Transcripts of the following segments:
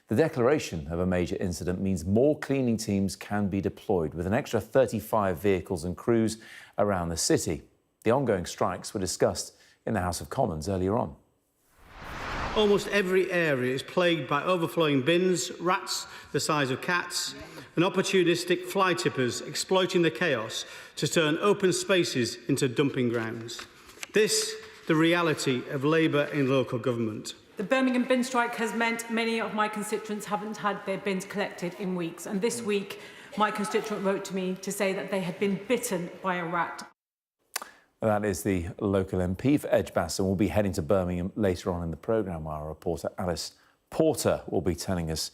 The declaration of a major incident means more cleaning teams can be deployed, with an extra 35 vehicles and crews around the city. The ongoing strikes were discussed in the House of Commons earlier on. Almost every area is plagued by overflowing bins, rats the size of cats, and opportunistic fly tippers exploiting the chaos to turn open spaces into dumping grounds. This, the reality of Labour in local government. The Birmingham bin strike has meant many of my constituents haven't had their bins collected in weeks. And this week, my constituent wrote to me to say that they had been bitten by a rat. That is the local MP for Edgbaston. We'll be heading to Birmingham later on in the programme. Our reporter Alice Porter will be telling us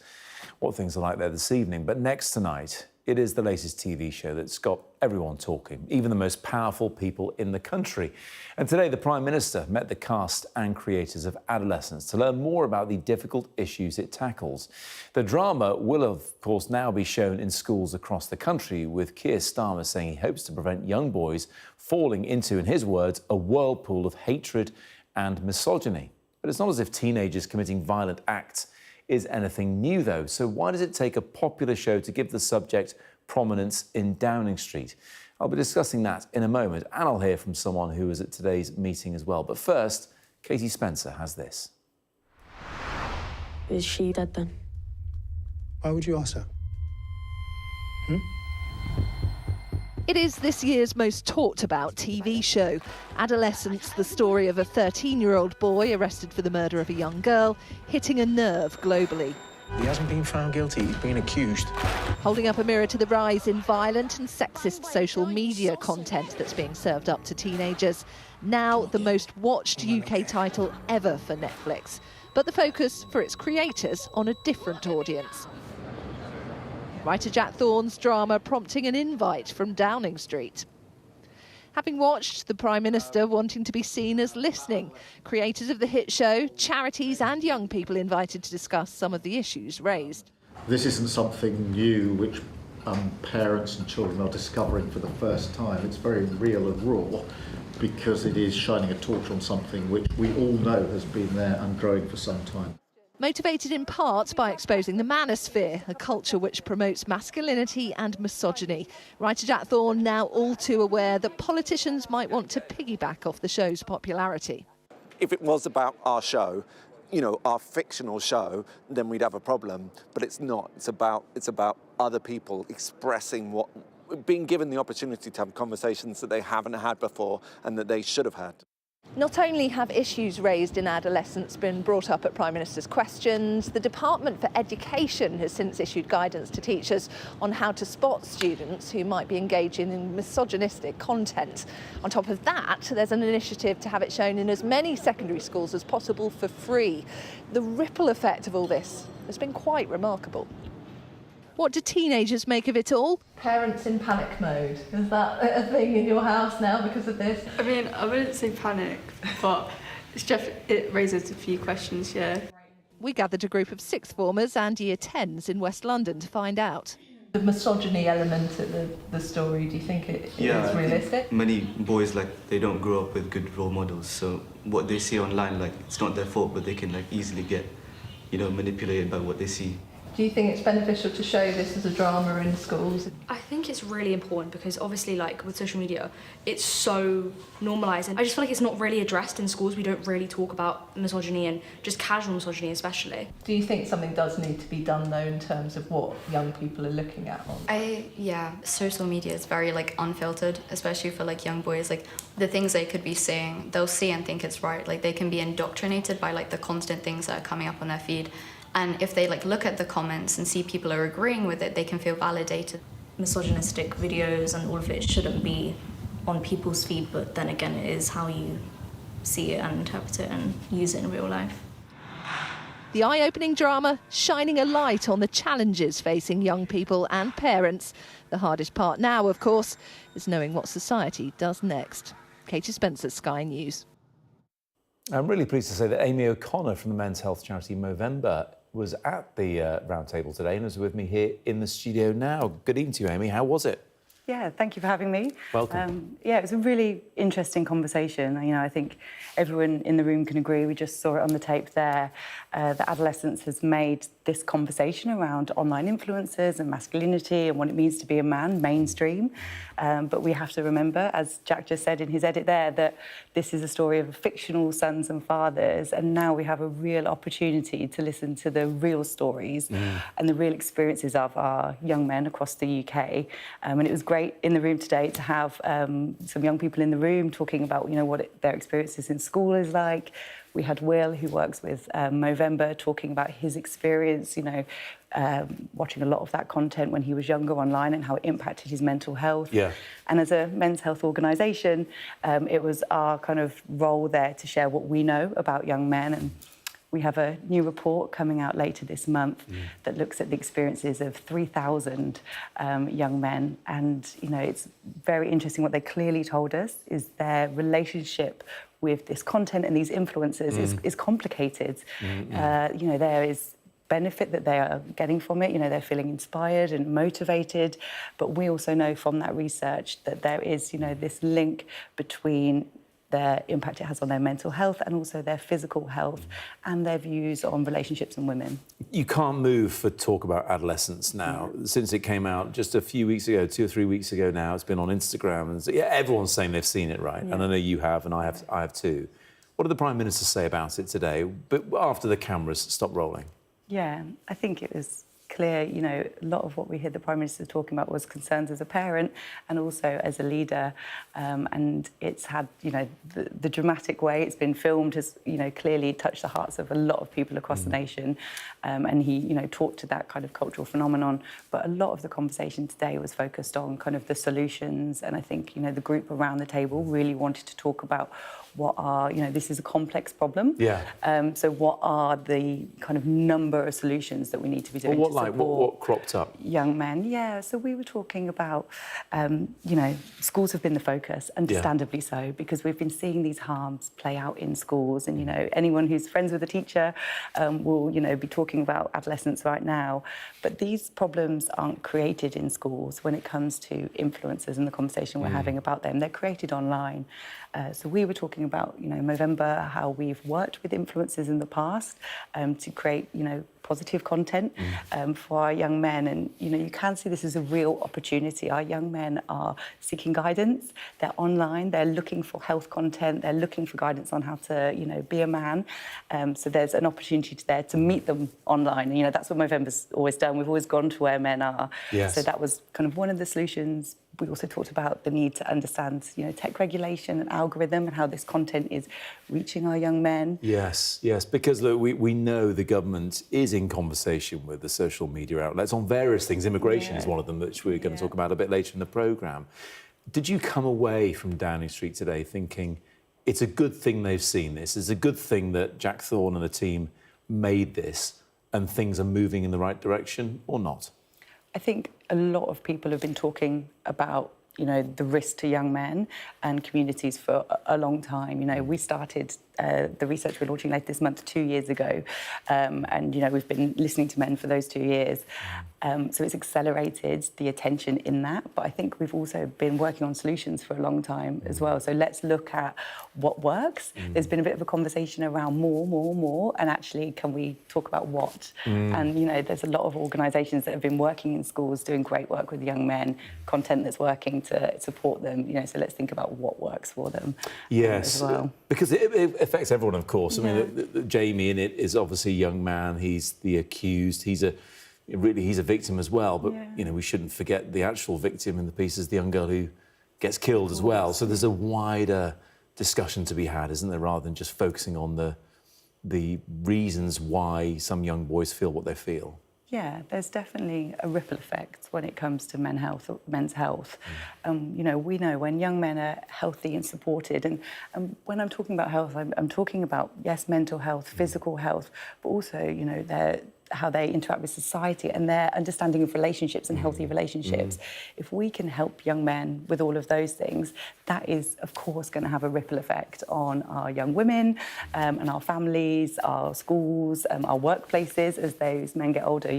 what things are like there this evening. But next tonight, it is the latest TV show that's got everyone talking, even the most powerful people in the country. And today, the Prime Minister met the cast and creators of Adolescence to learn more about the difficult issues it tackles. The drama will, of course, now be shown in schools across the country, with Keir Starmer saying he hopes to prevent young boys falling into, in his words, a whirlpool of hatred and misogyny. But it's not as if teenagers committing violent acts is anything new, though. So why does it take a popular show to give the subject prominence in Downing Street? I'll be discussing that in a moment, and I'll hear from someone who was at today's meeting as well. But first, Katie Spencer has this. Is she dead then? Why would you ask her? It is this year's most talked about TV show. Adolescence, the story of a 13-year-old boy arrested for the murder of a young girl, hitting a nerve globally. He hasn't been found guilty, he's been accused. Holding up a mirror to the rise in violent and sexist social media content that's being served up to teenagers. Now the most watched UK title ever for Netflix. But the focus for its creators on a different audience. Writer Jack Thorne's drama prompting an invite from Downing Street. Having watched the Prime Minister wanting to be seen as listening, creators of the hit show, charities and young people invited to discuss some of the issues raised. This isn't something new which parents and children are discovering for the first time. It's very real and raw because it is shining a torch on something which we all know has been there and growing for some time. Motivated in part by exposing the manosphere, a culture which promotes masculinity and misogyny. Writer Jack Thorne now all too aware that politicians might want to piggyback off the show's popularity. If it was about our show, you know, our fictional show, then we'd have a problem. But it's not. It's about other people expressing what, being given the opportunity to have conversations that they haven't had before and that they should have had. Not only have issues raised in Adolescence been brought up at Prime Minister's questions, the Department for Education has since issued guidance to teachers on how to spot students who might be engaging in misogynistic content. On top of that, there's an initiative to have it shown in as many secondary schools as possible for free. The ripple effect of all this has been quite remarkable. What do teenagers make of it all? Parents in panic mode. Is that a thing in your house now because of this? I mean, I wouldn't say panic, but it raises a few questions, yeah. We gathered a group of sixth formers and year 10s in West London to find out. The misogyny element of the story, do you think it is realistic? Many boys, they don't grow up with good role models, so what they see online, it's not their fault, but they can easily get, manipulated by what they see. Do you think it's beneficial to show this as a drama in schools? I think it's really important because obviously with social media, it's so normalised and I just feel like it's not really addressed in schools. We don't really talk about misogyny and just casual misogyny especially. Do you think something does need to be done though in terms of what young people are looking at? Yeah, social media is very unfiltered, especially for young boys. The things they could be seeing, they'll see and think it's right. They can be indoctrinated by the constant things that are coming up on their feed. And if they look at the comments and see people are agreeing with it, they can feel validated. Misogynistic videos and all of it shouldn't be on people's feed, but then again, it is how you see it and interpret it and use it in real life. The eye-opening drama shining a light on the challenges facing young people and parents. The hardest part now, of course, is knowing what society does next. Katie Spencer, Sky News. I'm really pleased to say that Amy O'Connor from the men's health charity Movember was at the round table today and is with me here in the studio now. Good evening to you, Amy. How was it? Yeah, thank you for having me. Welcome. Yeah, it was a really interesting conversation. I think everyone in the room can agree, we just saw it on the tape there, that Adolescence has made this conversation around online influencers and masculinity and what it means to be a man mainstream. But we have to remember, as Jack just said in his edit there, that this is a story of fictional sons and fathers, and now we have a real opportunity to listen to the real stories and the real experiences of our young men across the UK. And it was great in the room today to have some young people in the room talking about, what their experiences in school is like. We had Will, who works with Movember, talking about his experience, watching a lot of that content when he was younger online and how it impacted his mental health. Yeah. And as a men's health organisation, it was our kind of role there to share what we know about young men. And we have a new report coming out later this month that looks at the experiences of 3,000 young men. And, it's very interesting. What they clearly told us is their relationship with this content and these influencers is complicated. There is benefit that they are getting from it. They're feeling inspired and motivated. But we also know from that research that there is, this link between the impact it has on their mental health and also their physical health and their views on relationships and women. You can't move for talk about adolescence now. Since it came out just a few weeks ago, 2 or 3 weeks ago now, it's been on Instagram. And everyone's saying they've seen it, right? Yeah. And I know you have, and I have too. What did the Prime Minister say about it today, but after the cameras stopped rolling? Yeah, I think it was clear, a lot of what we heard the Prime Minister talking about was concerns as a parent and also as a leader. And it's had, the dramatic way it's been filmed has, clearly touched the hearts of a lot of people across the nation. And he, talked to that kind of cultural phenomenon. But a lot of the conversation today was focused on kind of the solutions. And I think, the group around the table really wanted to talk about what are, this is a complex problem. Yeah. So what are the kind of number of solutions that we need to be doing to support what cropped up? Young men? Yeah, so we were talking about, schools have been the focus, understandably so, because we've been seeing these harms play out in schools. And, anyone who's friends with a teacher will, be talking about adolescence right now. But these problems aren't created in schools when it comes to influencers and the conversation we're having about them. They're created online. So we were talking about, Movember, how we've worked with influencers in the past to create, positive content for our young men. And, you can see this as a real opportunity. Our young men are seeking guidance. They're online. They're looking for health content. They're looking for guidance on how to, be a man. So there's an opportunity there to meet them online. And, that's what Movember's always done. We've always gone to where men are. Yes. So that was kind of one of the solutions. We also talked about the need to understand, tech regulation and algorithm and how this content is reaching our young men. Yes, because look, we know the government is in conversation with the social media outlets on various things. Immigration is one of them, which we're going to talk about a bit later in the programme. Did you come away from Downing Street today thinking it's a good thing they've seen this, it's a good thing that Jack Thorne and the team made this and things are moving in the right direction, or not? I think a lot of people have been talking about, the risk to young men and communities for a long time. We started the research we're launching later this month 2 years ago. And, we've been listening to men for those 2 years. So it's accelerated the attention in that. But I think we've also been working on solutions for a long time as well. So let's look at what works. There's been a bit of a conversation around more. And actually, can we talk about what? And, there's a lot of organisations that have been working in schools, doing great work with young men, content that's working to support them. So let's think about what works for them as well. Because it affects everyone, of course. I mean, Jamie in it is obviously a young man. He's the accused. He's a victim as well. But, we shouldn't forget the actual victim in the piece is the young girl who gets killed as well. So there's a wider discussion to be had, isn't there, rather than just focusing on the reasons why some young boys feel what they feel. Yeah, there's definitely a ripple effect when it comes to men's health. We know when young men are healthy and supported, and when I'm talking about health, I'm talking about, yes, mental health, physical health, but also, how they interact with society and their understanding of relationships and healthy relationships. If we can help young men with all of those things, that is, of course, going to have a ripple effect on our young women and our families, our schools, our workplaces as those men get older.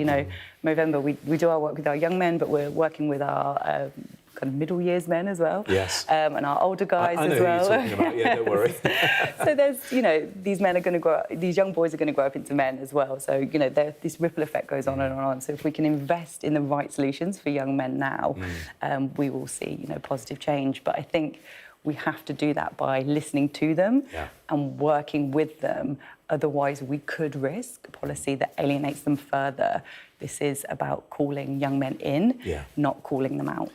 Movember, we do our work with our young men, but we're working with our kind of middle years men as well. Yes. And our older guys I know as well. who you're talking about. Yeah, don't worry. So there's, you know, these men are going to grow up, these young boys are going to grow up into men as well. So, you know, this ripple effect goes on and on. So if we can invest in the right solutions for young men now, we will see, you know, positive change. But I think we have to do that by listening to them and working with them. Otherwise, we could risk policy that alienates them further. This is about calling young men in, not calling them out.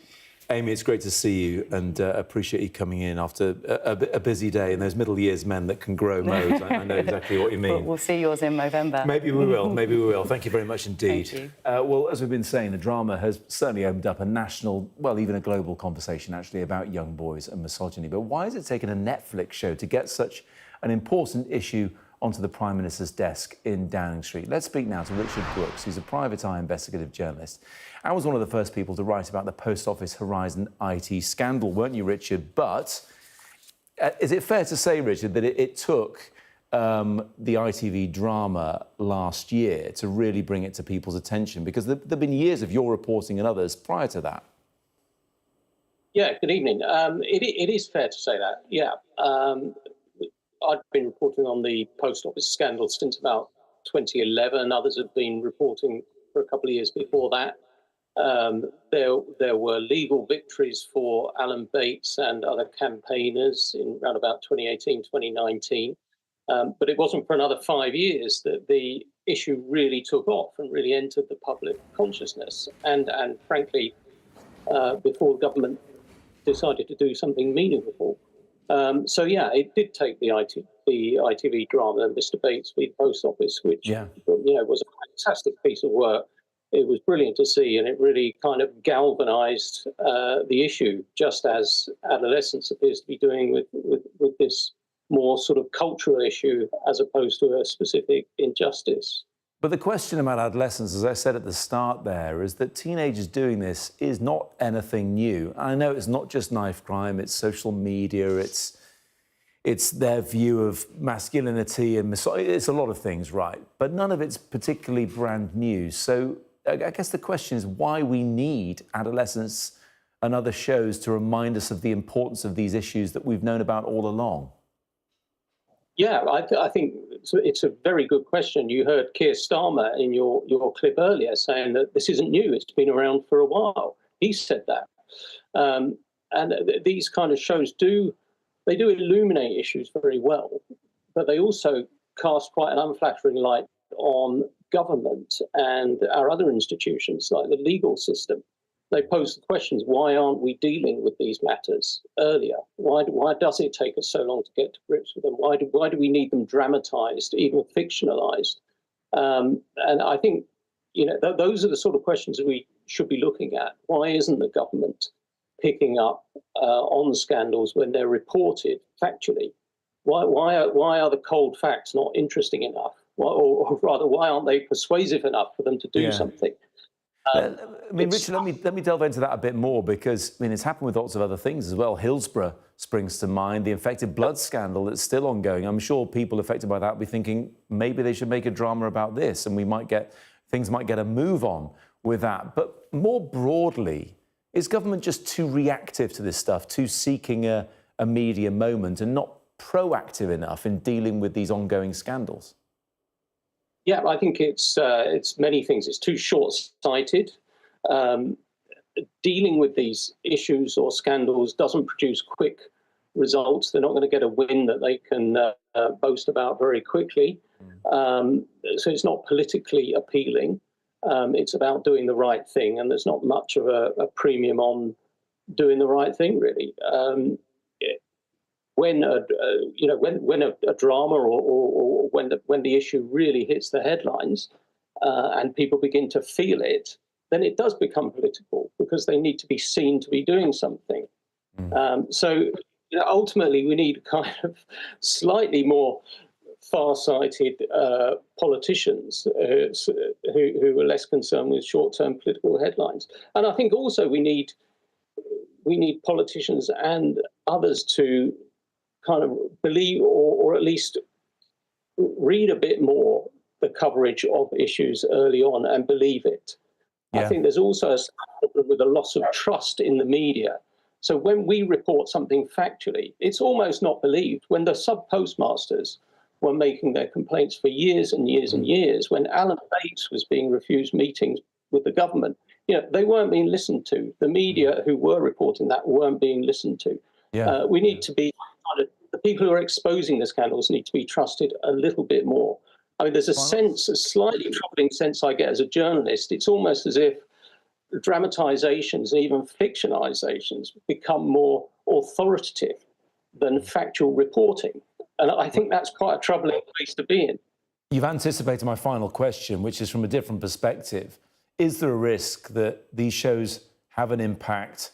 Amy, it's great to see you, and appreciate you coming in after a busy day and those middle years men that can grow modes. I know exactly what you mean. We'll see yours in November. Maybe we will, maybe we will. Thank you very much indeed. Thank you. Well, as we've been saying, the drama has certainly opened up a national, well, even a global conversation actually about young boys and misogyny. But why has it taken a Netflix show to get such an important issue onto the Prime Minister's desk in Downing Street? Let's speak now to Richard Brooks, who's a private eye investigative journalist and was one of the first people to write about the Post Office Horizon IT scandal, weren't you, Richard? But is it fair to say, Richard, that it took the ITV drama last year to really bring it to people's attention? Because there have been years of your reporting and others prior to that. Yeah, good evening. It is fair to say that, yeah. I've been reporting on the Post Office scandal since about 2011. Others have been reporting for a couple of years before that. There were legal victories for Alan Bates and other campaigners in around about 2018, 2019. But it wasn't for another 5 years that the issue really took off and really entered the public consciousness. And frankly, before the government decided to do something meaningful. So yeah, it did take the ITV drama and Mr. Bates v. Post Office, which was a fantastic piece of work. It was brilliant to see, and it really kind of galvanised the issue, just as adolescence appears to be doing with this more sort of cultural issue as opposed to a specific injustice. But the question about adolescence, as I said at the start there, is that teenagers doing this is not anything new. I know it's not just knife crime, it's social media, it's their view of masculinity and it's a lot of things, right? But none of it's particularly brand new. So I guess the question is why we need adolescence and other shows to remind us of the importance of these issues that we've known about all along. Yeah, I think it's a very good question. You heard Keir Starmer in your clip earlier saying that this isn't new. It's been around for a while. He said that. And these kind of shows do illuminate issues very well, but they also cast quite an unflattering light on government and our other institutions like the legal system. They pose the questions, why aren't we dealing with these matters earlier? Why does it take us so long to get to grips with them? Why do we need them dramatised, even fictionalised? And I think, those are the sort of questions that we should be looking at. Why isn't the government picking up on scandals when they're reported factually? Why are the cold facts not interesting enough? Or rather, why aren't they persuasive enough for them to do something? Richard, let me delve into that a bit more because, it's happened with lots of other things as well. Hillsborough springs to mind, the infected blood scandal that's still ongoing. I'm sure people affected by that will be thinking maybe they should make a drama about this and things might get a move on with that. But more broadly, is government just too reactive to this stuff, too seeking a media moment and not proactive enough in dealing with these ongoing scandals? Yeah, I think it's many things. It's too short-sighted. Dealing with these issues or scandals doesn't produce quick results. They're not going to get a win that they can boast about very quickly. So it's not politically appealing. It's about doing the right thing, and there's not much of a premium on doing the right thing, really. When a drama or when the issue really hits the headlines and people begin to feel it, then it does become political because they need to be seen to be doing something. So ultimately, we need kind of slightly more far-sighted politicians who are less concerned with short-term political headlines. And I think also we need politicians and others to kind of believe or at least read a bit more the coverage of issues early on and believe it. I think there's also a problem with a loss of trust in the media. So when we report something factually, it's almost not believed. When the sub-postmasters were making their complaints for years and years and years, when Alan Bates was being refused meetings with the government, they weren't being listened to. The media who were reporting that weren't being listened to. We need to be, the people who are exposing the scandals need to be trusted a little bit more. I mean, there's a slightly troubling sense I get as a journalist. It's almost as if dramatizations and even fictionalizations become more authoritative than factual reporting. And I think that's quite a troubling place to be in. You've anticipated my final question, which is from a different perspective. Is there a risk that these shows have an impact?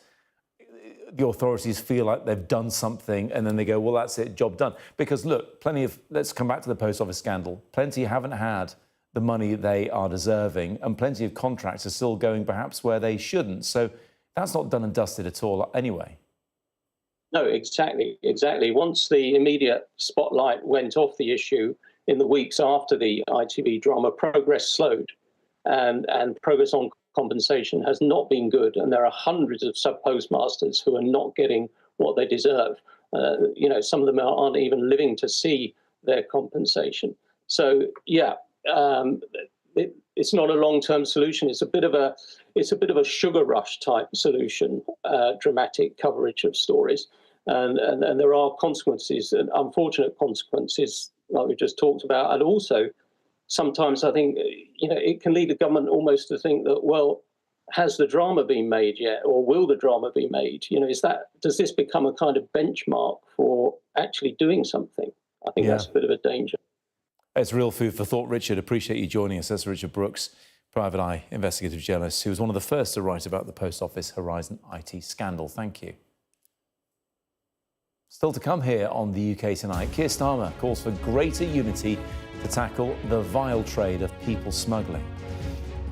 The authorities feel like they've done something and then they go, well, that's it, job done. Because look, let's come back to the post office scandal. Plenty haven't had the money they are deserving, and plenty of contracts are still going perhaps where they shouldn't. So that's not done and dusted at all anyway. No, exactly. Once the immediate spotlight went off the issue in the weeks after the ITV drama, progress slowed, and progress on compensation has not been good. And there are hundreds of sub-postmasters who are not getting what they deserve. Some of them aren't even living to see their compensation. So, it's not a long-term solution. It's a bit of a sugar rush type solution, dramatic coverage of stories, and there are consequences, and unfortunate consequences, like we just talked about. And also, sometimes I think it can lead the government almost to think that, well, has the drama been made yet, or will the drama be made? Does this become a kind of benchmark for actually doing something? I think that's a bit of a danger. It's real food for thought, Richard. Appreciate you joining us. That's Richard Brooks, Private Eye investigative journalist, who was one of the first to write about the Post Office Horizon IT scandal. Thank you. Still to come here on the UK Tonight, Keir Starmer calls for greater unity to tackle the vile trade of people smuggling.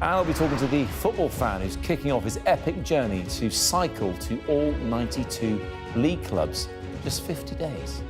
And I'll be talking to the football fan who's kicking off his epic journey to cycle to all 92 league clubs in just 50 days.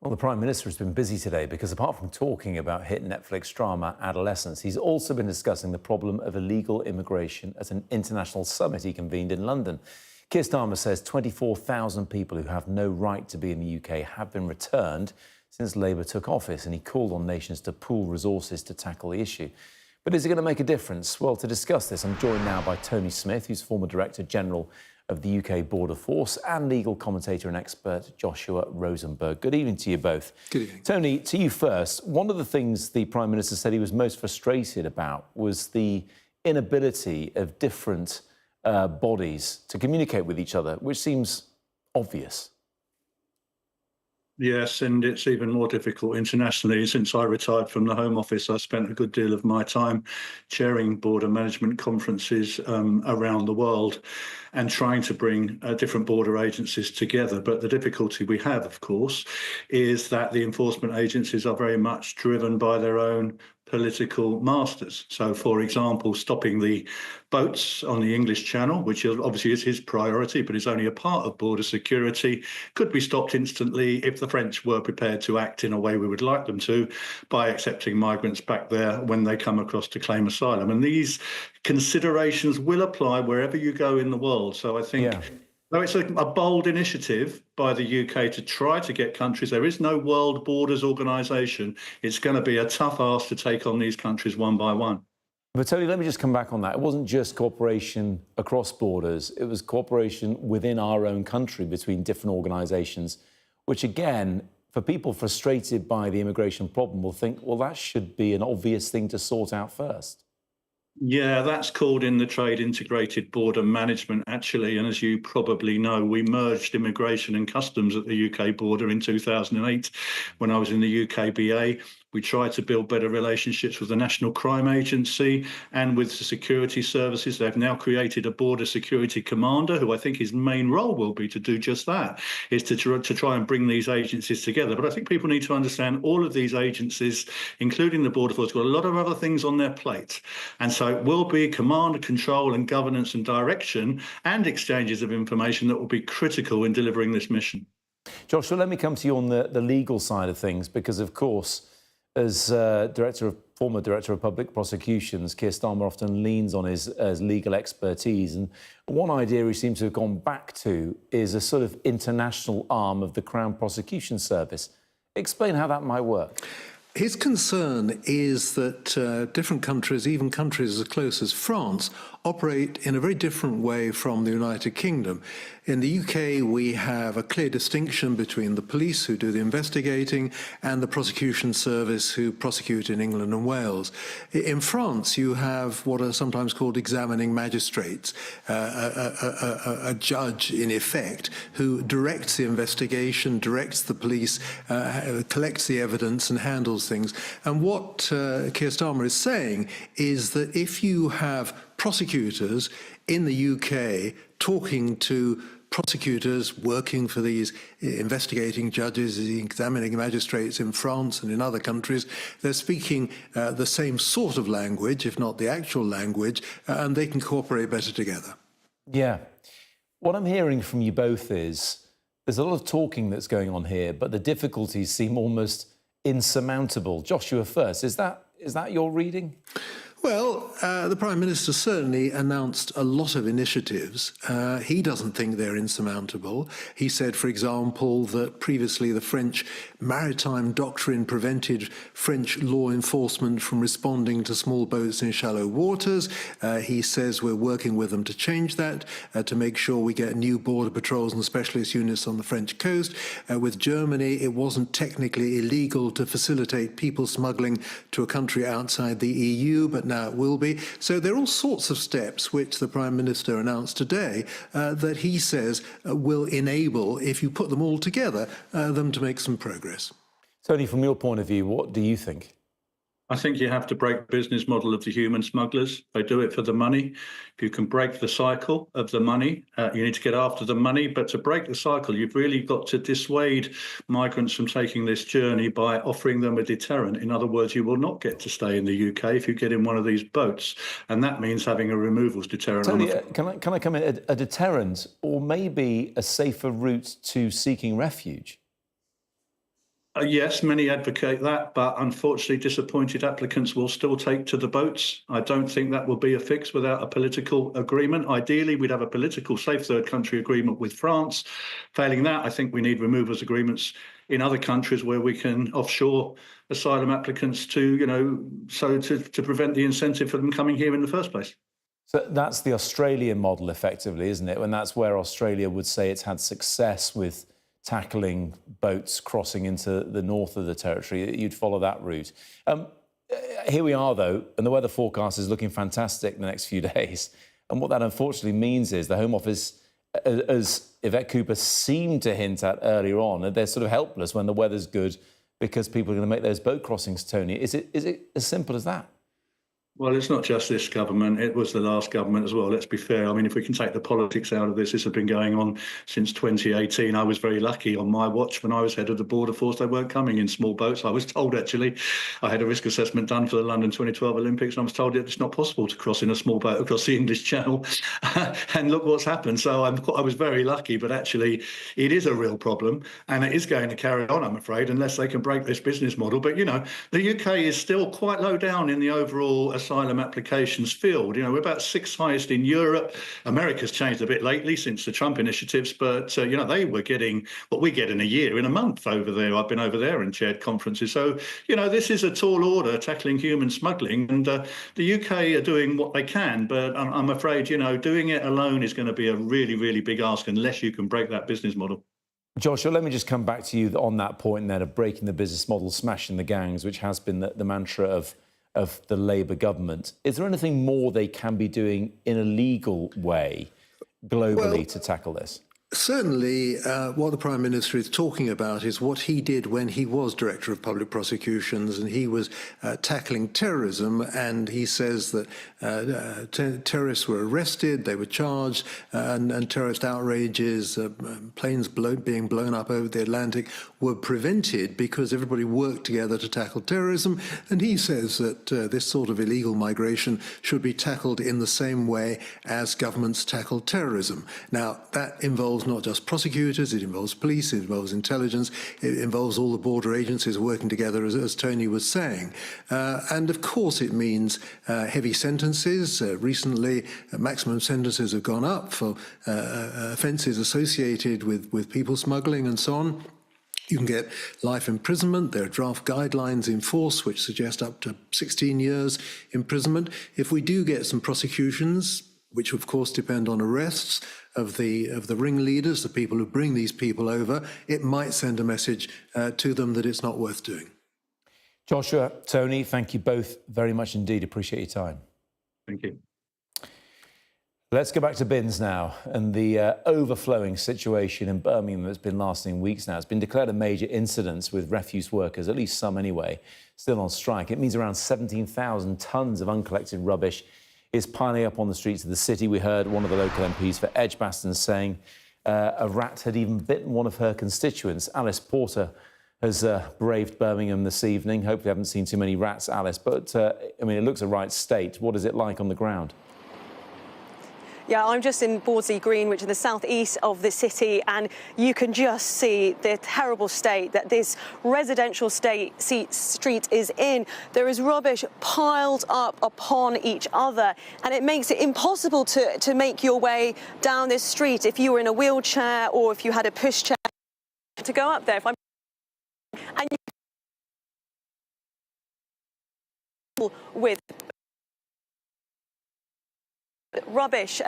Well, the Prime Minister has been busy today because apart from talking about hit Netflix drama Adolescence, he's also been discussing the problem of illegal immigration at an international summit he convened in London. Keir Starmer says 24,000 people who have no right to be in the UK have been returned since Labour took office, and he called on nations to pool resources to tackle the issue. But is it going to make a difference? Well, to discuss this, I'm joined now by Tony Smith, who's former Director General of the UK Border Force, and legal commentator and expert Joshua Rosenberg. Good evening to you both. Good evening. Tony, to you first. One of the things the Prime Minister said he was most frustrated about was the inability of different bodies to communicate with each other, which seems obvious. Yes, and it's even more difficult internationally. Since I retired from the Home Office, I spent a good deal of my time chairing border management conferences around the world and trying to bring different border agencies together. But the difficulty we have, of course, is that the enforcement agencies are very much driven by their own political masters. So, for example, stopping the boats on the English Channel, which obviously is his priority, but is only a part of border security, could be stopped instantly if the French were prepared to act in a way we would like them to by accepting migrants back there when they come across to claim asylum. And these considerations will apply wherever you go in the world. So I think though it's a bold initiative by the UK to try to get countries, there is no World Borders Organisation. It's going to be a tough ask to take on these countries one by one. But Tony, let me just come back on that. It wasn't just cooperation across borders. It was cooperation within our own country between different organisations, which again, for people frustrated by the immigration problem, will think, well, that should be an obvious thing to sort out first. Yeah, that's called in the trade integrated border management, actually. And as you probably know, we merged immigration and customs at the UK border in 2008 when I was in the UKBA. We tried to build better relationships with the National Crime Agency and with the security services. They've now created a border security commander, who I think his main role will be to do just that, is to try and bring these agencies together. But I think people need to understand all of these agencies, including the Border Force, got a lot of other things on their plate. And so it will be command, control and governance and direction and exchanges of information that will be critical in delivering this mission. Joshua, let me come to you on the legal side of things, because, of course, as former Director of Public Prosecutions, Keir Starmer often leans on his legal expertise. And one idea he seems to have gone back to is a sort of international arm of the Crown Prosecution Service. Explain how that might work. His concern is that different countries, even countries as close as France, operate in a very different way from the United Kingdom. In the UK, we have a clear distinction between the police, who do the investigating, and the prosecution service, who prosecute in England and Wales. In France, you have what are sometimes called examining magistrates, a judge, in effect, who directs the investigation, directs the police, collects the evidence and handles things. And what Keir Starmer is saying is that if you have prosecutors in the UK talking to prosecutors working for these investigating judges, examining magistrates in France and in other countries, they're speaking the same sort of language, if not the actual language, and they can cooperate better together. Yeah. What I'm hearing from you both is there's a lot of talking that's going on here, but the difficulties seem almost insurmountable. Joshua first, is that your reading? Well, the Prime Minister certainly announced a lot of initiatives. He doesn't think they're insurmountable. He said, for example, that previously the French maritime doctrine prevented French law enforcement from responding to small boats in shallow waters. He says we're working with them to change that, to make sure we get new border patrols and specialist units on the French coast. With Germany, it wasn't technically illegal to facilitate people smuggling to a country outside the EU, but now it will be. So there are all sorts of steps which the Prime Minister announced today that he says will enable, if you put them all together, them to make some progress. Tony, from your point of view, what do you think? I think you have to break the business model of the human smugglers. They do it for the money. If you can break the cycle of the money, you need to get after the money. But to break the cycle, you've really got to dissuade migrants from taking this journey by offering them a deterrent. In other words, you will not get to stay in the UK if you get in one of these boats. And that means having a removals deterrent. Tony, can I come in? A deterrent or maybe a safer route to seeking refuge? Yes, many advocate that, but unfortunately disappointed applicants will still take to the boats. I don't think that will be a fix without a political agreement. Ideally, we'd have a political safe third country agreement with France. Failing that, I think we need removals agreements in other countries where we can offshore asylum applicants to, to prevent the incentive for them coming here in the first place. So that's the Australian model, effectively, isn't it? And that's where Australia would say it's had success with tackling boats crossing into the north of the territory. You'd follow that route. Here we are, though, and the weather forecast is looking fantastic the next few days. And what that unfortunately means is the Home Office, as Yvette Cooper seemed to hint at earlier on, they're sort of helpless when the weather's good because people are going to make those boat crossings, Tony. Is it as simple as that? Well, it's not just this government. It was the last government as well, let's be fair. I mean, if we can take the politics out of this, this has been going on since 2018. I was very lucky on my watch when I was head of the border force. They weren't coming in small boats. I was told, actually, I had a risk assessment done for the London 2012 Olympics, and I was told it's not possible to cross in a small boat across the English Channel. And look what's happened. So I was very lucky, but actually it is a real problem, and it is going to carry on, I'm afraid, unless they can break this business model. But, the UK is still quite low down in the overall asylum applications field. We're about 6th highest in Europe. America's changed a bit lately since the Trump initiatives, but they were getting what we get in a year, in a month over there. I've been over there and chaired conferences. So this is a tall order, tackling human smuggling, and the UK are doing what they can, but I'm afraid doing it alone is going to be a really, really big ask unless you can break that business model. Joshua, let me just come back to you on that point then of breaking the business model, smashing the gangs, which has been the mantra of the Labour government. Is there anything more they can be doing in a legal way globally to tackle this? Certainly, what the Prime Minister is talking about is what he did when he was Director of Public Prosecutions and he was tackling terrorism, and he says that terrorists were arrested, they were charged, and terrorist outrages, planes being blown up over the Atlantic were prevented because everybody worked together to tackle terrorism, and he says that this sort of illegal migration should be tackled in the same way as governments tackle terrorism. Now, that involves not just prosecutors, it involves police, it involves intelligence, it involves all the border agencies working together, as Tony was saying. And of course it means heavy sentences. Recently, maximum sentences have gone up for offences associated with people smuggling and so on. You can get life imprisonment. There are draft guidelines in force which suggest up to 16 years imprisonment. If we do get some prosecutions, which of course depend on arrests of the ringleaders, the people who bring these people over, it might send a message to them that it's not worth doing. Joshua, Tony, thank you both very much indeed. Appreciate your time. Thank you. Let's go back to bins now and the overflowing situation in Birmingham that's been lasting weeks now. It's been declared a major incident with refuse workers, at least some anyway, still on strike. It means around 17,000 tonnes of uncollected rubbish is piling up on the streets of the city. We heard one of the local MPs for Edgbaston saying a rat had even bitten one of her constituents. Alice Porter has braved Birmingham this evening. Hopefully, I haven't seen too many rats, Alice, but I mean, it looks a right state. What is it like on the ground? Yeah, I'm just in Bawdsey Green, which is the southeast of the city, and you can just see the terrible state that this residential street is in. There is rubbish piled up upon each other, and it makes it impossible to make your way down this street if you were in a wheelchair or if you had a pushchair to go up there. And you with rubbish.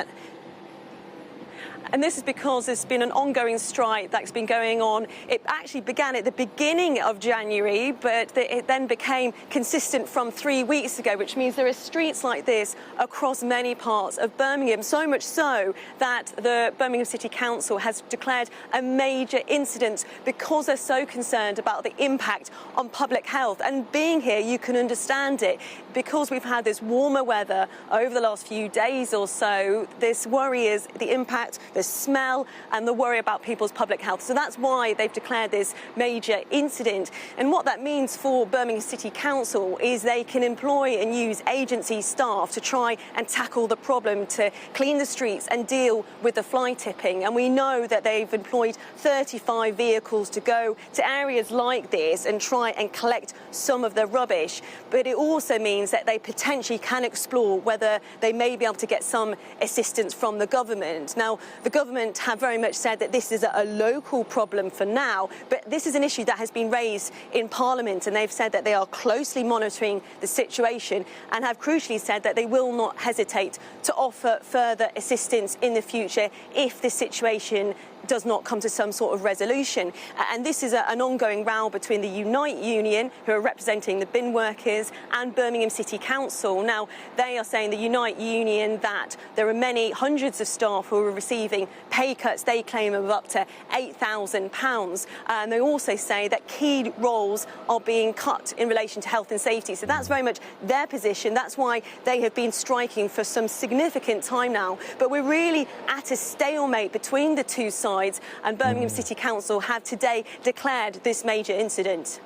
And this is because there's been an ongoing strike that's been going on. It actually began at the beginning of January, but it then became consistent from 3 weeks ago, which means there are streets like this across many parts of Birmingham, so much so that the Birmingham City Council has declared a major incident because they're so concerned about the impact on public health. And being here, you can understand it. Because we've had this warmer weather over the last few days or so, this worry is the impact the smell and the worry about people's public health. So that's why they've declared this major incident. And what that means for Birmingham City Council is they can employ and use agency staff to try and tackle the problem, to clean the streets and deal with the fly tipping. And we know that they've employed 35 vehicles to go to areas like this and try and collect some of the rubbish. But it also means that they potentially can explore whether they may be able to get some assistance from the government. Now, the government have very much said that this is a local problem for now, but this is an issue that has been raised in Parliament, and they've said that they are closely monitoring the situation and have crucially said that they will not hesitate to offer further assistance in the future if the situation does not come to some sort of resolution. And this is an ongoing row between the Unite Union, who are representing the bin workers, and Birmingham City Council. Now, they are saying, the Unite Union, that there are many hundreds of staff who are receiving pay cuts, they claim, of up to £8,000. And they also say that key roles are being cut in relation to health and safety. So that's very much their position. That's why they have been striking for some significant time now. But we're really at a stalemate between the two sides. And Birmingham City Council have today declared this major incident.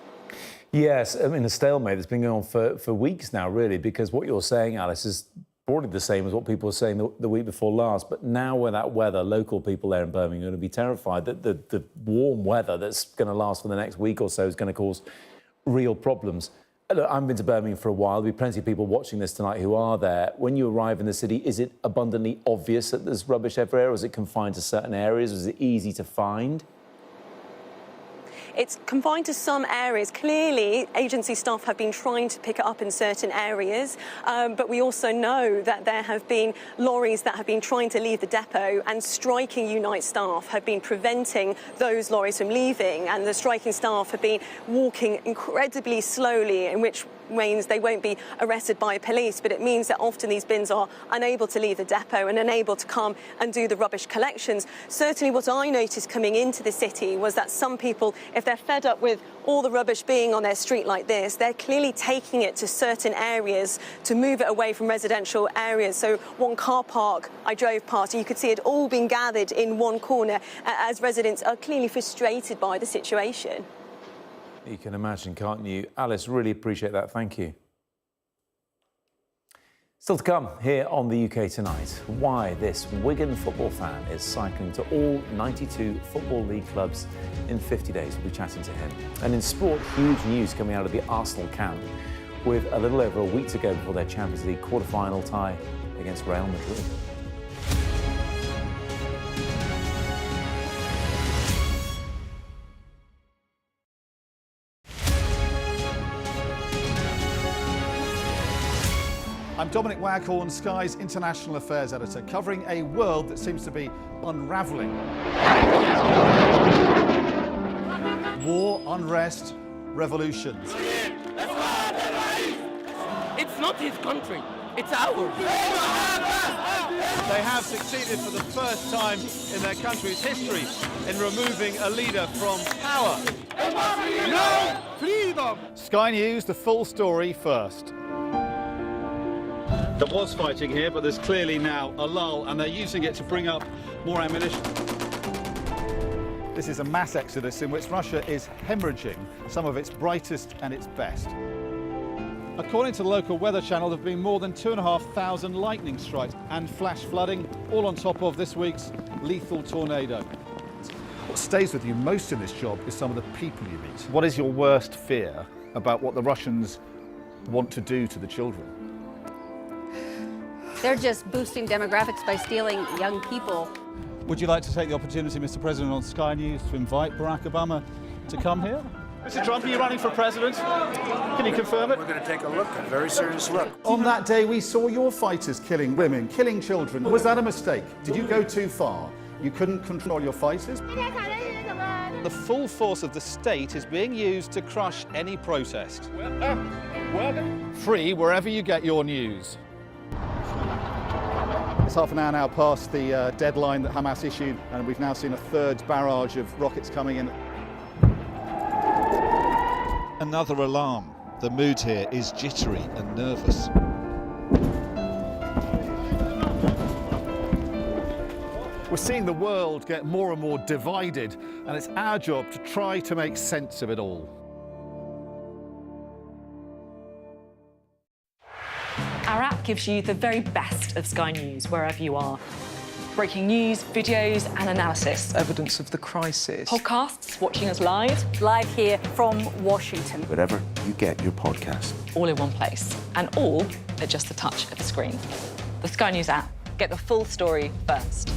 Yes, I mean, a stalemate that's been going on for weeks now, really, because what you're saying, Alice, is broadly the same as what people were saying the week before last. But now with that weather, local people there in Birmingham are going to be terrified that the warm weather that's going to last for the next week or so is going to cause real problems. Look, I haven't been to Birmingham for a while. There'll be plenty of people watching this tonight who are there. When you arrive in the city, is it abundantly obvious that there's rubbish everywhere, or is it confined to certain areas? Is it easy to find? It's confined to some areas. Clearly, agency staff have been trying to pick it up in certain areas, but we also know that there have been lorries that have been trying to leave the depot, and striking Unite staff have been preventing those lorries from leaving, and the striking staff have been walking incredibly slowly, in which means they won't be arrested by police, but it means that often these bins are unable to leave the depot and unable to come and do the rubbish collections. Certainly what I noticed coming into the city was that some people, if they're fed up with all the rubbish being on their street like this, they're clearly taking it to certain areas to move it away from residential areas. So one car park I drove past, and you could see it all being gathered in one corner as residents are clearly frustrated by the situation. You can imagine, can't you? Alice, really appreciate that. Thank you. Still to come here on the UK Tonight, why this Wigan football fan is cycling to all 92 Football League clubs in 50 days. We'll be chatting to him. And in sport, huge news coming out of the Arsenal camp, with a little over a week to go before their Champions League quarter-final tie against Real Madrid. I'm Dominic Waghorn, Sky's International Affairs Editor, covering a world that seems to be unravelling. War, unrest, revolutions. It's not his country, it's ours. They have succeeded for the first time in their country's history in removing a leader from power. No freedom! Sky News, the full story first. There was fighting here, but there's clearly now a lull, and they're using it to bring up more ammunition. This is a mass exodus in which Russia is hemorrhaging some of its brightest and its best. According to the local weather channel, there have been more than 2,500 lightning strikes and flash flooding, all on top of this week's lethal tornado. What stays with you most in this job is some of the people you meet. What is your worst fear about what the Russians want to do to the children? They're just boosting demographics by stealing young people. Would you like to take the opportunity, Mr. President, on Sky News to invite Barack Obama to come here? Mr. Trump, are you running for president? Can you confirm it? We're going to take a look, a very serious look. On that day, we saw your fighters killing women, killing children. Was that a mistake? Did you go too far? You couldn't control your fighters? The full force of the state is being used to crush any protest. Free wherever you get your news. It's half an hour now past the deadline that Hamas issued, and we've now seen a third barrage of rockets coming in. Another alarm. The mood here is jittery and nervous. We're seeing the world get more and more divided, and it's our job to try to make sense of it all. Our app gives you the very best of Sky News wherever you are. Breaking news, videos and analysis. Evidence of the crisis. Podcasts, watching us live. Live here from Washington. Wherever you get your podcast. All in one place. And all at just the touch of a screen. The Sky News app. Get the full story first.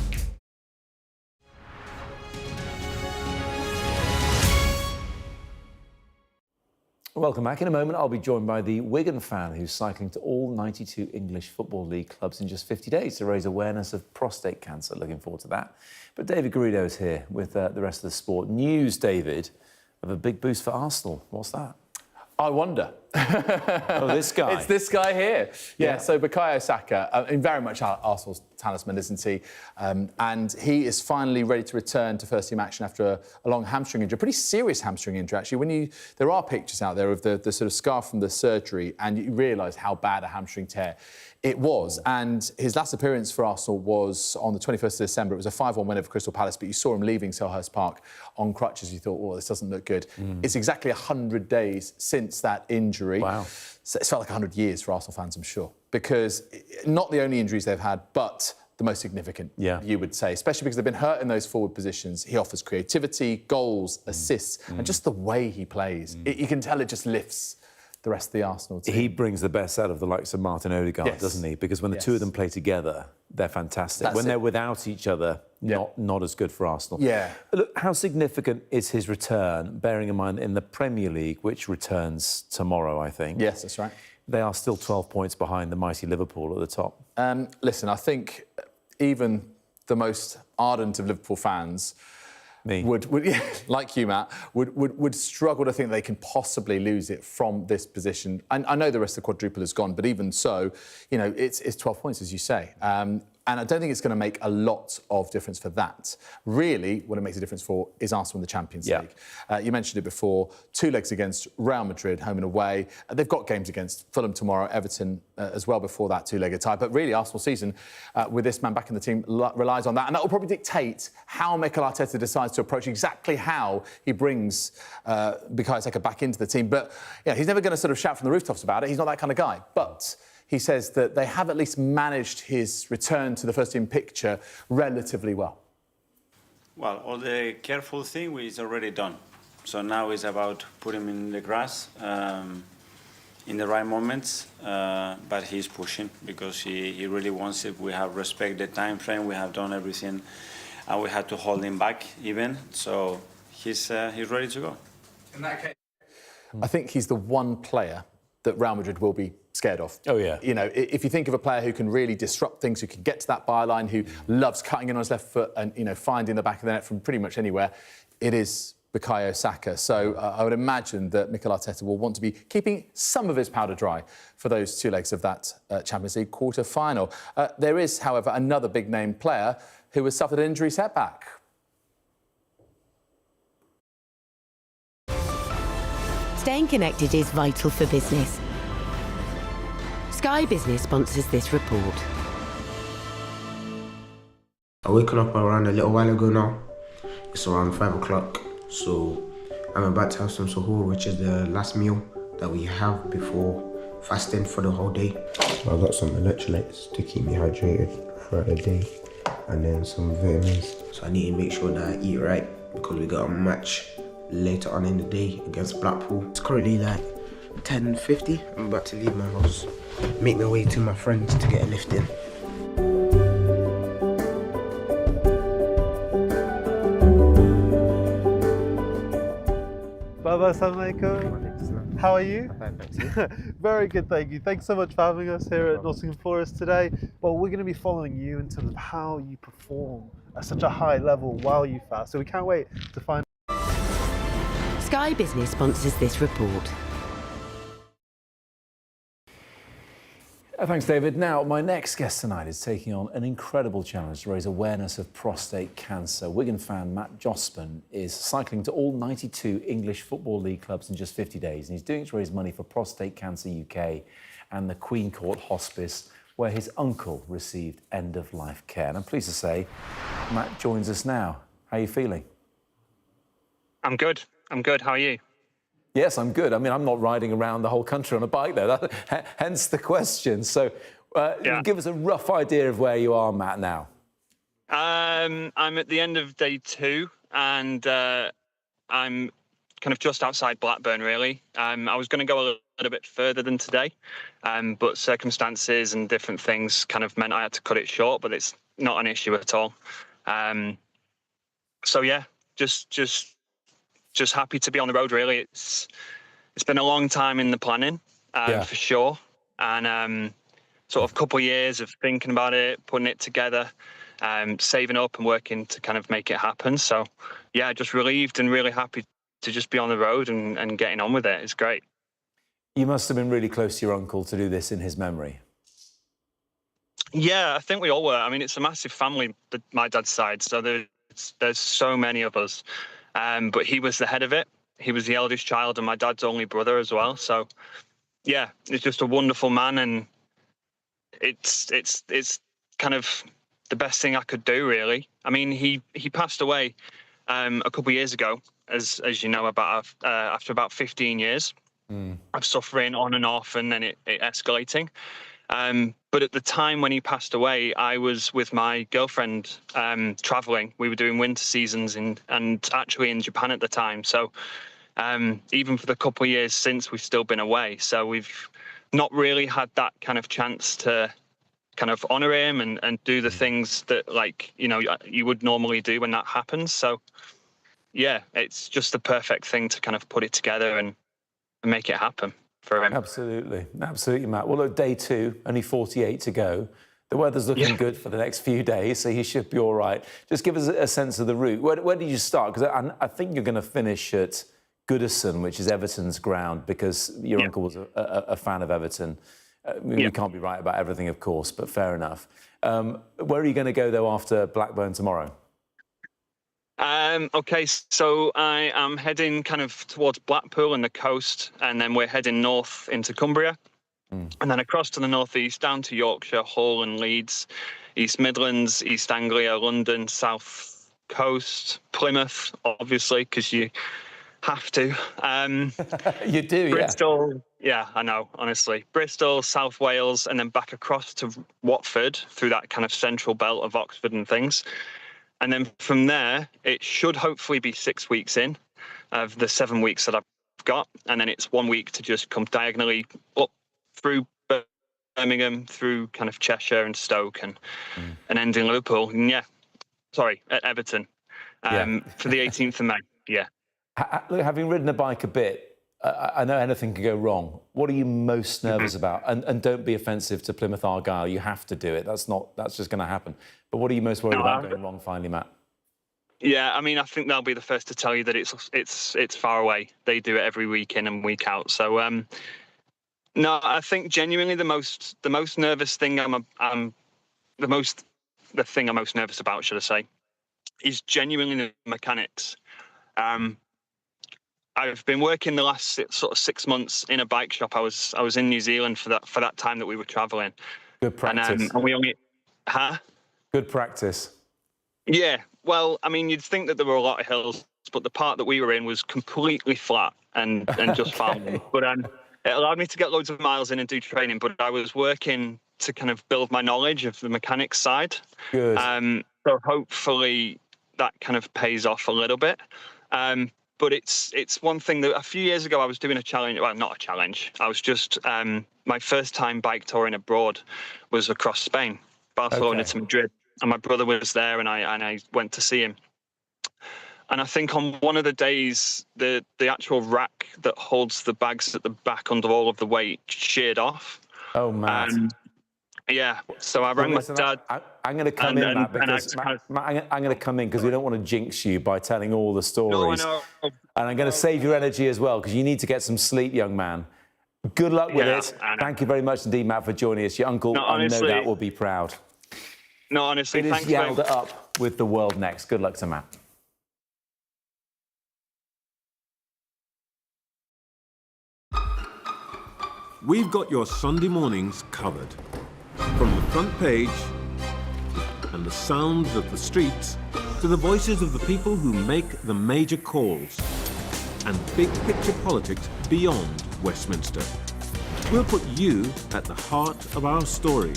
Welcome back. In a moment, I'll be joined by the Wigan fan who's cycling to all 92 English Football League clubs in just 50 days to raise awareness of prostate cancer. Looking forward to that. But David Garrido is here with the rest of the sport. News, David, of a big boost for Arsenal. What's that? I wonder. Oh, this guy. It's this guy here. Yeah, so Bukayo Saka, very much Arsenal's talisman, isn't he? And he is finally ready to return to first-team action after a long hamstring injury, a pretty serious hamstring injury, actually. There are pictures out there of the sort of scar from the surgery, and you realise how bad a hamstring tear it was. And his last appearance for Arsenal was on the 21st of December. It was a 5-1 win over Crystal Palace, but you saw him leaving Selhurst Park on crutches. You thought, oh, this doesn't look good. It's exactly 100 days since that injury. Wow. So it's felt like 100 years for Arsenal fans, I'm sure, because not the only injuries they've had, but the most significant, you would say, especially because they've been hurt in those forward positions. He offers creativity, goals, assists, and just the way he plays. You can tell it just lifts the rest of the Arsenal team. He brings the best out of the likes of Martin Odegaard, doesn't he? Because when the two of them play together, they're fantastic. When they're without each other, not as good for Arsenal. Yeah. Look, how significant is his return, bearing in mind in the Premier League, which returns tomorrow, I think? Yes, that's right. They are still 12 points behind the mighty Liverpool at the top. Listen, I think even the most ardent of Liverpool fans would like you, Matt, would struggle to think they can possibly lose it from this position. I know the rest of the quadruple is gone, but even so, you know, it's 12 points, as you say. And I don't think it's going to make a lot of difference for that. Really, what it makes a difference for is Arsenal in the Champions League. You mentioned it before, 2 legs against Real Madrid, home and away. They've got games against Fulham tomorrow, Everton as well before that 2-legged tie. But really, Arsenal's season, with this man back in the team, relies on that. And that will probably dictate how Mikel Arteta decides to approach exactly how he brings Bukayo Saka back into the team. But he's never going to sort of shout from the rooftops about it. He's not that kind of guy. But he says that they have at least managed his return to the first-team picture relatively well. Well, all the careful thing is already done. So now it's about putting him in the grass in the right moments. But he's pushing because he really wants it. We have respected the time frame. We have done everything. And we had to hold him back even. So he's ready to go. In that case, I think he's the one player that Real Madrid will be scared of. Oh, yeah. You know, if you think of a player who can really disrupt things, who can get to that byline, who loves cutting in on his left foot and, you know, finding the back of the net from pretty much anywhere, it is Bukayo Saka. So I would imagine that Mikel Arteta will want to be keeping some of his powder dry for those 2 legs of that Champions League quarter-final. There is, however, another big-name player who has suffered an injury setback. Staying connected is vital for business. Sky Business sponsors this report. I woke up around a little while ago now. It's around 5 o'clock, so I'm about to have some suhoor, which is the last meal that we have before fasting for the whole day. I've got some electrolytes to keep me hydrated throughout the day, and then some vitamins. So I need to make sure that I eat right because we got a match later on in the day against Blackpool. It's currently like 10:50. I'm about to leave my house, make my way to my friends to get a lift in. Baba, assalamualaikum. How are you? Very good, thank you. Thanks so much for having us here at Nottingham Forest today. Well, we're going to be following you in terms of how you perform at such a high level while you fast. So we can't wait to find. Sky Business sponsors this report. Thanks, David. Now, my next guest tonight is taking on an incredible challenge to raise awareness of prostate cancer. Wigan fan Matt Barbet is cycling to all 92 English Football League clubs in just 50 days, and he's doing it to raise money for Prostate Cancer UK and the Queen Court Hospice where his uncle received end-of-life care. And I'm pleased to say, Matt joins us now. How are you feeling? I'm good. I'm good. How are you? Yes, I'm good. I mean, I'm not riding around the whole country on a bike, though. Hence the question. So give us a rough idea of where you are, Matt, now. I'm at the end of day 2, and I'm kind of just outside Blackburn, really. I was going to go a little bit further than today, but circumstances and different things kind of meant I had to cut it short, but it's not an issue at all. So, yeah, just happy to be on the road, really. It's been a long time in the planning, for sure. And sort of a couple of years of thinking about it, putting it together, saving up and working to kind of make it happen. So, yeah, just relieved and really happy to just be on the road and getting on with it. It's great. You must have been really close to your uncle to do this in his memory. Yeah, I think we all were. I mean, it's a massive family, my dad's side, so there's so many of us. But he was the head of it. He was the eldest child and my dad's only brother as well. So, yeah, he's just a wonderful man, and it's kind of the best thing I could do, really. I mean, he passed away a couple of years ago, as you know, after about 15 years of suffering on and off, and then it escalating. But at the time when he passed away, I was with my girlfriend traveling. We were doing winter seasons and actually in Japan at the time. So even for the couple of years since, we've still been away. So we've not really had that kind of chance to kind of honour him and do the things that, like, you know, you would normally do when that happens. So, yeah, it's just the perfect thing to kind of put it together and make it happen for him. Absolutely. Absolutely, Matt. Well, look, day 2, only 48 to go. The weather's looking good for the next few days, so you should be all right. Just give us a sense of the route. Where did you start? Because I think you're going to finish at Goodison, which is Everton's ground, because your uncle was a fan of Everton. We can't be right about everything, of course, but fair enough. Where are you going to go, though, after Blackburn tomorrow? Okay, so I am heading kind of towards Blackpool and the coast, and then we're heading north into Cumbria, and then across to the northeast, down to Yorkshire, Hull and Leeds, East Midlands, East Anglia, London, South Coast, Plymouth, obviously, because you have to. You do, Bristol, yeah, I know, honestly. Bristol, South Wales, and then back across to Watford through that kind of central belt of Oxford and things. And then from there, it should hopefully be 6 weeks in of the 7 weeks that I've got. And then it's 1 week to just come diagonally up through Birmingham, through kind of Cheshire and Stoke and end in Liverpool. And at Everton for the 18th of May. Yeah. Look, having ridden a bike a bit, I know anything can go wrong. What are you most nervous about? And don't be offensive to Plymouth Argyle. You have to do it. That's just going to happen. But what are you most worried about going wrong finally, Matt? Yeah, I mean, I think they'll be the first to tell you that it's far away. They do it every week in and week out. So no, I think genuinely the most nervous thing the thing I'm most nervous about, should I say, is genuinely the mechanics. I've been working the last sort of 6 months in a bike shop. I was in New Zealand for that time that we were travelling. Good practice. And we only, Good practice. Yeah. Well, I mean, you'd think that there were a lot of hills, but the part that we were in was completely flat and just farming. But it allowed me to get loads of miles in and do training. But I was working to kind of build my knowledge of the mechanics side. Good. So hopefully that kind of pays off a little bit. But it's one thing that a few years ago I was doing a challenge. Well, not a challenge. I was just my first time bike touring abroad was across Spain, Barcelona to Madrid, and my brother was there, and I went to see him. And I think on one of the days, the actual rack that holds the bags at the back under all of the weight sheared off. Oh man. Yeah, so I rang my dad. I'm going to come in, Matt, because I'm going to come in because we don't want to jinx you by telling all the stories. No, I know. And I'm going to save your energy as well, because you need to get some sleep, young man. Good luck with it. Thank you very much indeed, Matt, for joining us. Your uncle, I know that will be proud. No, honestly, thanks. It is Yelled It Up with The World next. Good luck to Matt. We've got your Sunday mornings covered. From the front page and the sounds of the streets to the voices of the people who make the major calls and big picture politics beyond Westminster. We'll put you at the heart of our story.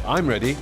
I'm ready.